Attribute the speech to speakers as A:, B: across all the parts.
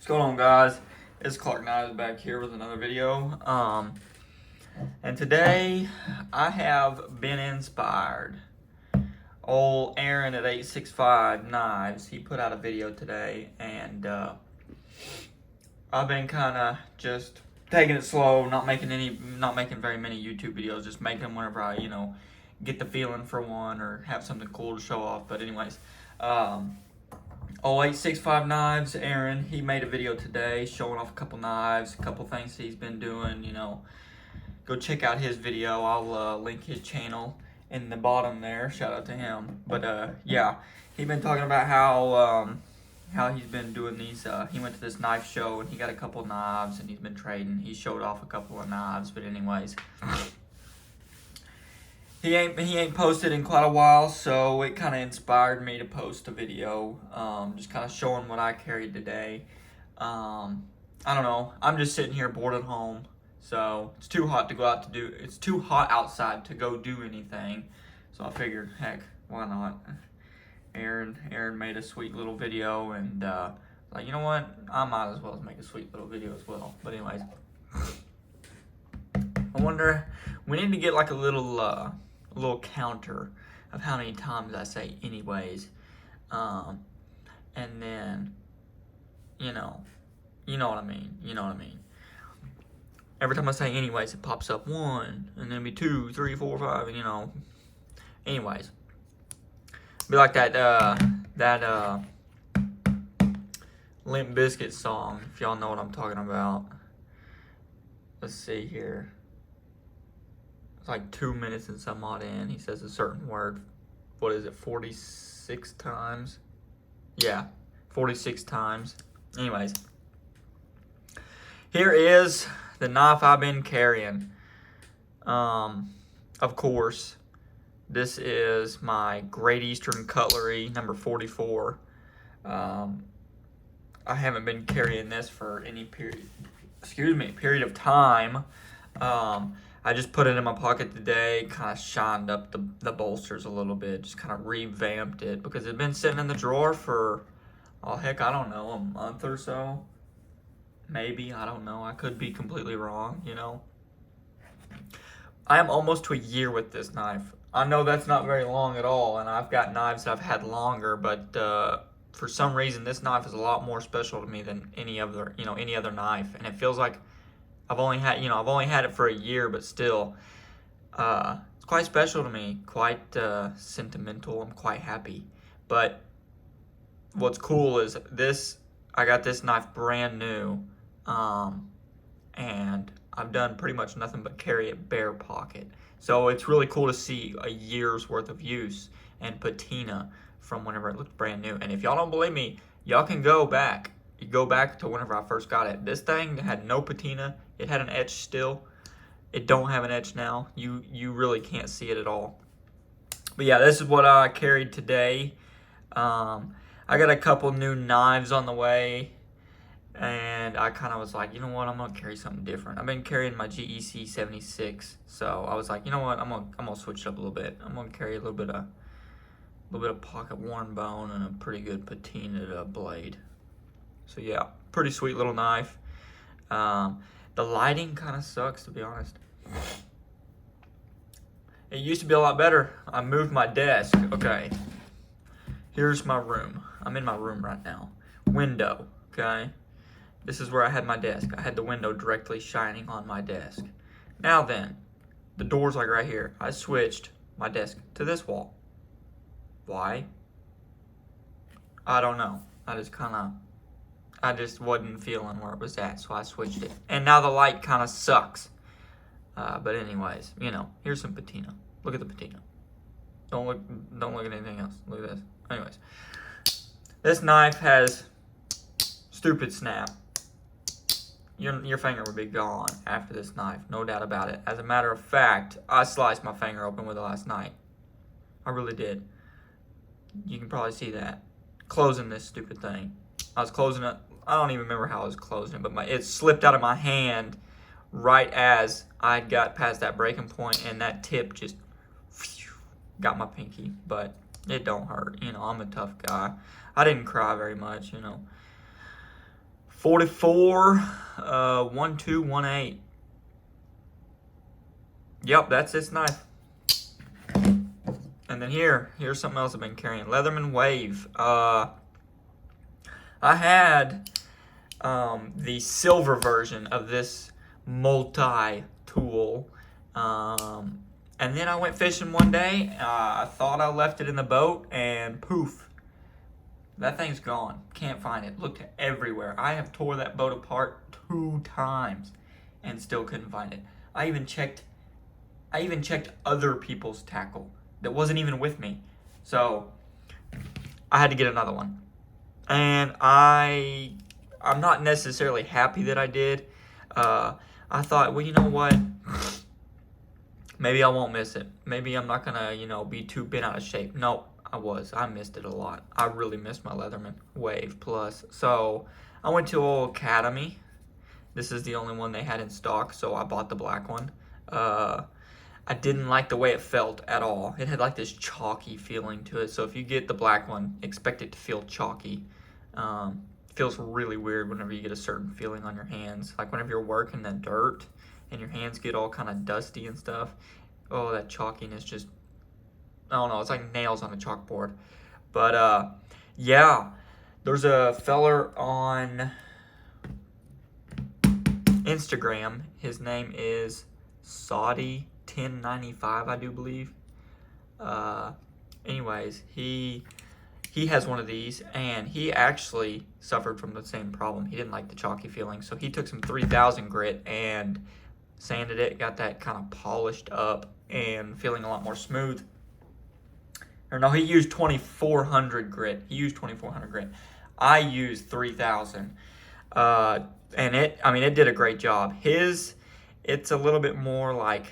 A: What's going on, guys? It's Clark Knives back here with another video. And today I have been inspired. Old Aaron at 865 Knives, he put out a video today, and I've been kind of just taking it slow, not making very many YouTube videos, just making them whenever I, get the feeling for one or have something cool to show off. But anyways, 865 Knives, Aaron, he made a video today showing off a couple knives, a couple things he's been doing, Go check out his video. I'll link his channel in the bottom there. Shout out to him. But yeah, he's been talking about how he's been doing these. He went to this knife show and he got a couple knives and he's been trading. He showed off a couple of knives, but anyways. He ain't posted in quite a while, so it kind of inspired me to post a video, just kind of showing what I carried today. I don't know. I'm just sitting here bored at home, so it's too hot to go out to do. It's too hot outside to go do anything, so I figured, heck, why not? Aaron made a sweet little video, and like, you know what? I might as well make a sweet little video as well. But anyways, I wonder. We need to get like a little counter of how many times I say anyways, and then you know what I mean. Every time I say anyways, it pops up 1, and then it'll be 2, 3, 4, 5, and anyways, be like that Limp Bizkit song, if y'all know what I'm talking about. Let's see here. It's like 2 minutes and some odd in. He says a certain word. What is it? 46 times? Yeah, 46 times. Anyways, here is the knife I've been carrying. Of course, this is my Great Eastern Cutlery number 44. I haven't been carrying this for any period of time. I just put it in my pocket today, kind of shined up the bolsters a little bit, just kind of revamped it because it's been sitting in the drawer for, oh heck, I don't know, a month or so. Maybe, I don't know. I could be completely wrong, I am almost to a year with this knife. I know that's not very long at all, and I've got knives that I've had longer, but for some reason this knife is a lot more special to me than any other knife, and it feels like I've only had it for a year, but still, it's quite special to me, quite sentimental. I'm quite happy. But what's cool is I got this knife brand new, and I've done pretty much nothing but carry it bare pocket. So it's really cool to see a year's worth of use and patina from whenever it looked brand new. And if y'all don't believe me, y'all can go back. You go back to whenever I first got it. This thing had no patina. It had an etch still. It don't have an etch now. You really can't see it at all. But yeah, this is what I carried today. I got a couple new knives on the way, and I kind of was like, you know what, I'm gonna carry something different. I've been carrying my GEC 76, so I was like, you know what, I'm gonna switch it up a little bit. I'm gonna carry a little bit of pocket worn bone and a pretty good patinaed blade. So yeah, pretty sweet little knife. The lighting kind of sucks, to be honest. It used to be a lot better. I moved my desk. Okay, here's my room. I'm in my room right now. Window, okay? This is where I had my desk. I had the window directly shining on my desk. Now then, the door's like right here. I switched my desk to this wall. Why? I don't know. I just wasn't feeling where it was at, so I switched it. And now the light kind of sucks. But anyways, here's some patina. Look at the patina. Don't look at anything else. Look at this. Anyways, this knife has stupid snap. Your finger would be gone after this knife, no doubt about it. As a matter of fact, I sliced my finger open with it last night. I really did. You can probably see that. Closing this stupid thing. I was closing it. I don't even remember how I was closing it, but it slipped out of my hand right as I got past that breaking point, and that tip just got my pinky. But it don't hurt. I'm a tough guy. I didn't cry very much. 44, 1218. Yep, that's this knife. And then here's something else I've been carrying. Leatherman Wave. I had the silver version of this multi-tool. And then I went fishing one day. I thought I left it in the boat, and poof. That thing's gone. Can't find it. Looked everywhere. I have tore that boat apart 2 times and still couldn't find it. I even checked other people's tackle that wasn't even with me. So I had to get another one. And I'm not necessarily happy that I did. I thought, well, you know what? Maybe I won't miss it. Maybe I'm not gonna, be too bent out of shape. No, I missed it a lot. I really missed my Leatherman Wave Plus. So I went to Oil Academy. This is the only one they had in stock, so I bought the black one. I didn't like the way it felt at all. It had like this chalky feeling to it. So if you get the black one, expect it to feel chalky. It feels really weird whenever you get a certain feeling on your hands. Like whenever you're working the dirt and your hands get all kind of dusty and stuff. Oh, that chalkiness just, I don't know, it's like nails on a chalkboard. But yeah, there's a feller on Instagram. His name is Saudi1095, I do believe. Anyways, he has one of these, and he actually suffered from the same problem. He didn't like the chalky feeling, so he took some 3000 grit and sanded it, got that kind of polished up and feeling a lot more smooth. Or no, he used 2400 grit. I used 3000. And it did a great job. It's a little bit more like,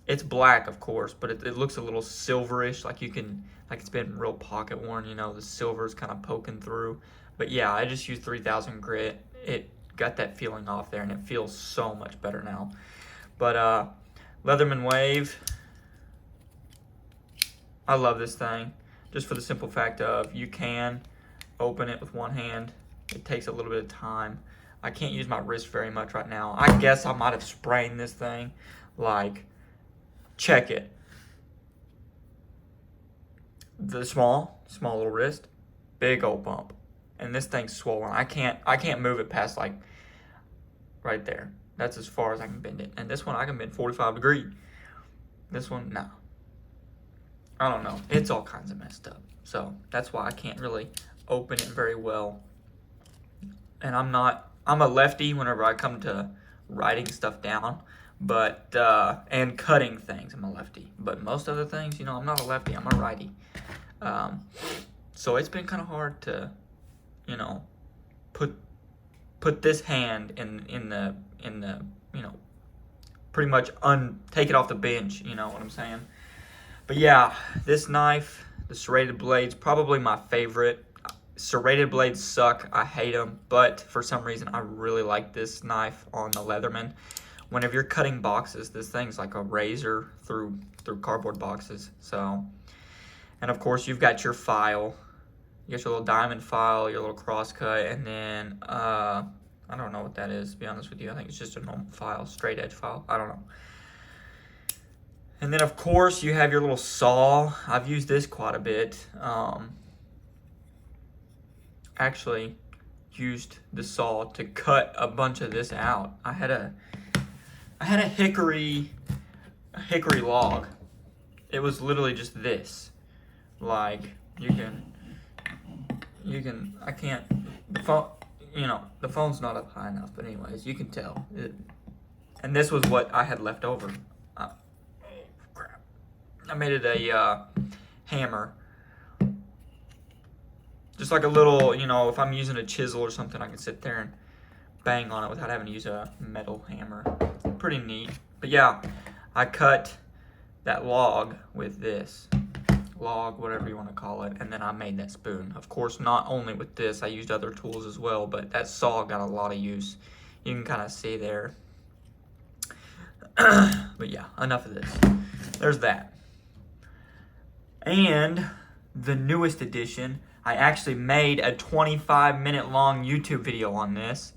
A: it's black, of course, but it looks a little silverish, like it's been real pocket worn, the silver's kind of poking through. But yeah, I just used 3000 grit. It got that feeling off there, and it feels so much better now. But Leatherman Wave, I love this thing, just for the simple fact of you can open it with one hand. It takes a little bit of time. I can't use my wrist very much right now. I guess I might have sprained this thing. Like, check it. The small little wrist, big old bump, and this thing's swollen. I can't move it past like right there. That's as far as I can bend it. And this one I can bend 45 degrees. This one, no. I don't know. It's all kinds of messed up. So that's why I can't really open it very well. And I'm a lefty whenever I come to writing stuff down, but and cutting things, I'm a lefty. But most other things, I'm not a lefty, I'm a righty. So it's been kind of hard to, put this hand in the pretty much take it off the bench, you know what I'm saying? But yeah, this knife, the serrated blades, probably my favorite. Serrated blades suck, I hate them, but for some reason I really like this knife on the Leatherman. Whenever you're cutting boxes, this thing's like a razor through cardboard boxes. So, and of course you've got your file. You got your little diamond file, your little crosscut, and then I don't know what that is, to be honest with you. I think it's just a normal file, straight edge file. I don't know. And then of course you have your little saw. I've used this quite a bit. Actually used the saw to cut a bunch of this out. I had a hickory log. It was literally just this. Like I can't, the phone's not up high enough, but anyways, you can tell. And this was what I had left over. Oh, crap. I made it a hammer. Just like a little, if I'm using a chisel or something, I can sit there and bang on it without having to use a metal hammer. Pretty neat. But yeah, I cut that log with this. Log, whatever you want to call it, and then I made that spoon. Of course, not only with this, I used other tools as well, but that saw got a lot of use. You can kind of see there. But yeah, enough of this. There's that. And the newest edition, I actually made a 25-minute long YouTube video on this.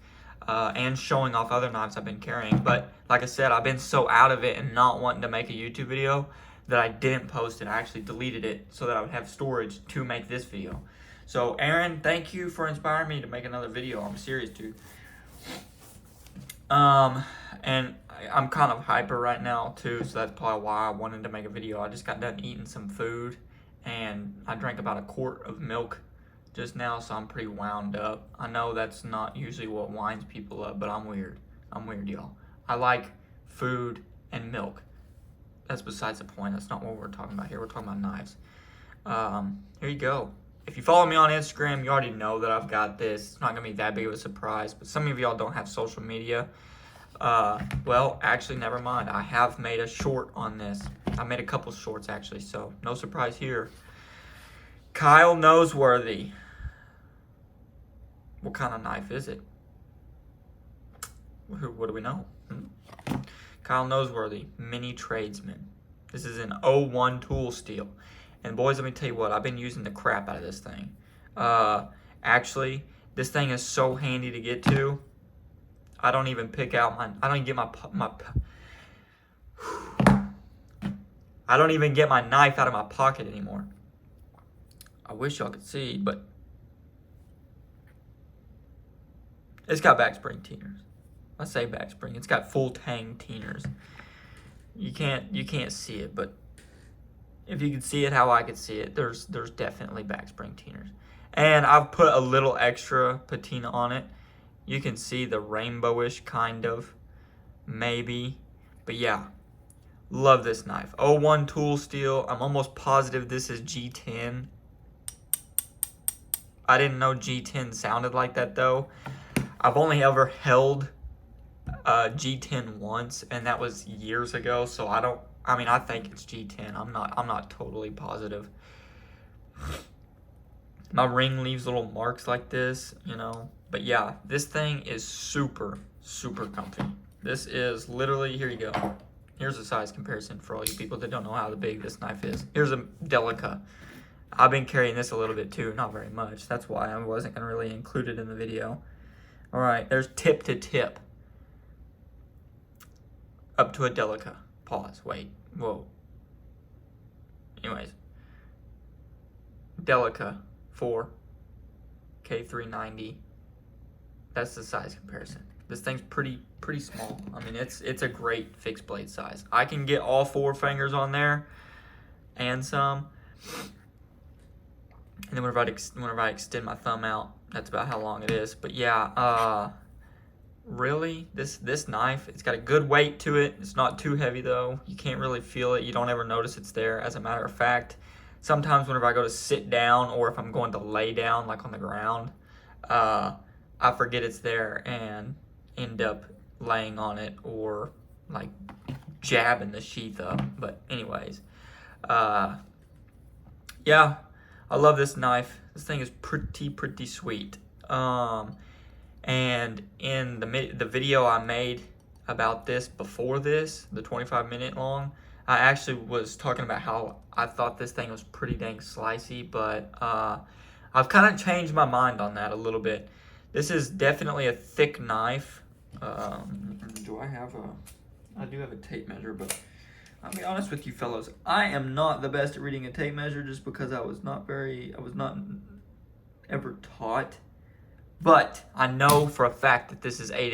A: and showing off other knives I've been carrying. But like I said, I've been so out of it and not wanting to make a YouTube video that I didn't post it. I actually deleted it so that I would have storage to make this video. So Aaron, thank you for inspiring me to make another video. I'm serious, dude. And I'm kind of hyper right now too, so that's probably why I wanted to make a video. I just got done eating some food and I drank about a quart of milk just now, so I'm pretty wound up. I know that's not usually what winds people up, but I'm weird. I'm weird, y'all. I like food and milk. That's besides the point. That's not what we're talking about here. We're talking about knives. Here you go. If you follow me on Instagram, you already know that I've got this. It's not going to be that big of a surprise, but some of y'all don't have social media. Well, actually, never mind. I have made a short on this. I made a couple shorts, actually, so no surprise here. Kyle Noseworthy. What kind of knife is it? What do we know? Kyle Noseworthy, Mini Tradesman. This is an 01 tool steel. And boys, let me tell you what, I've been using the crap out of this thing. Actually, this thing is so handy to get to. I don't even pick out I don't even get I don't even get my knife out of my pocket anymore. I wish y'all could see, but it's got back spring teners. I say back spring. It's got full tang teners. You can't see it, but if you could see it how I could see it, there's definitely back spring teners. And I've put a little extra patina on it. You can see the rainbowish kind of, maybe. But yeah, love this knife. 01 tool steel. I'm almost positive this is G10. I didn't know G10 sounded like that though. I've only ever held G10 once, and that was years ago, so I think it's G10. I'm not totally positive. My ring leaves little marks like this, you know. But yeah, this thing is super, super comfy. This is literally, here you go. Here's a size comparison for all you people that don't know how big this knife is. Here's a Delica. I've been carrying this a little bit too, not very much. That's why I wasn't going to really include it in the video. All right, there's tip to tip. Up to a Delica. Pause, wait, whoa. Anyways. Delica 4, K390. That's the size comparison. This thing's pretty small. I mean, it's a great fixed blade size. I can get all 4 fingers on there and some. And then whenever I extend my thumb out, that's about how long it is. But yeah, really, this knife, it's got a good weight to it. It's not too heavy though. You can't really feel it. You don't ever notice it's there. As a matter of fact, sometimes whenever I go to sit down or if I'm going to lay down like on the ground, I forget it's there and end up laying on it or like jabbing the sheath up. But anyways, yeah, I love this knife. This thing is pretty sweet. And in the video I made about this before this, the 25-minute long, I actually was talking about how I thought this thing was pretty dang slicey, but I've kind of changed my mind on that a little bit. This is definitely a thick knife. I do have a tape measure, but I'll be honest with you fellows, I am not the best at reading a tape measure just because I was not ever taught. But I know for a fact that this is 8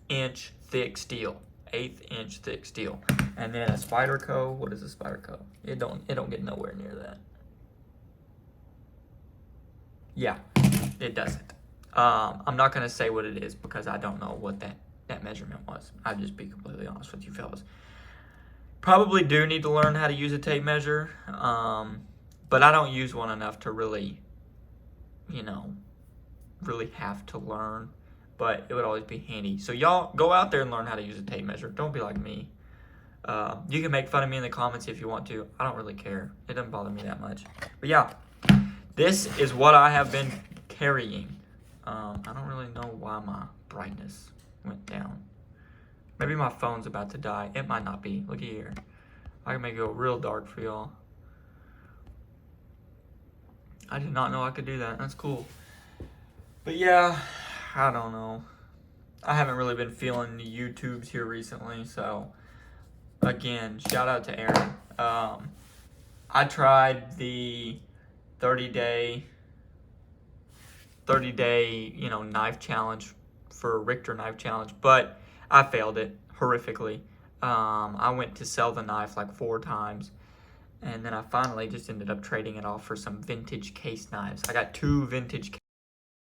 A: inch thick steel. 1/8 inch thick steel. And then a Spyderco, what is a Spyderco? It don't get nowhere near that. Yeah, it doesn't. I'm not gonna say what it is because I don't know what that measurement was. I'll just be completely honest with you fellas. Probably do need to learn how to use a tape measure, but I don't use one enough to really, really have to learn, but it would always be handy. So y'all go out there and learn how to use a tape measure. Don't be like me. You can make fun of me in the comments if you want to. I don't really care. It doesn't bother me that much. But yeah, this is what I have been carrying. I don't really know why my brightness went down. Maybe my phone's about to die. It might not be. Look here. I can make it go real dark for y'all. I did not know I could do that. That's cool. But yeah, I don't know. I haven't really been feeling the YouTubes here recently, so again, shout out to Aaron. I tried the 30-day, knife challenge for Richter knife challenge, but I failed it horrifically. I went to sell the knife like 4 times, and then I finally just ended up trading it off for some vintage case knives. I got 2 vintage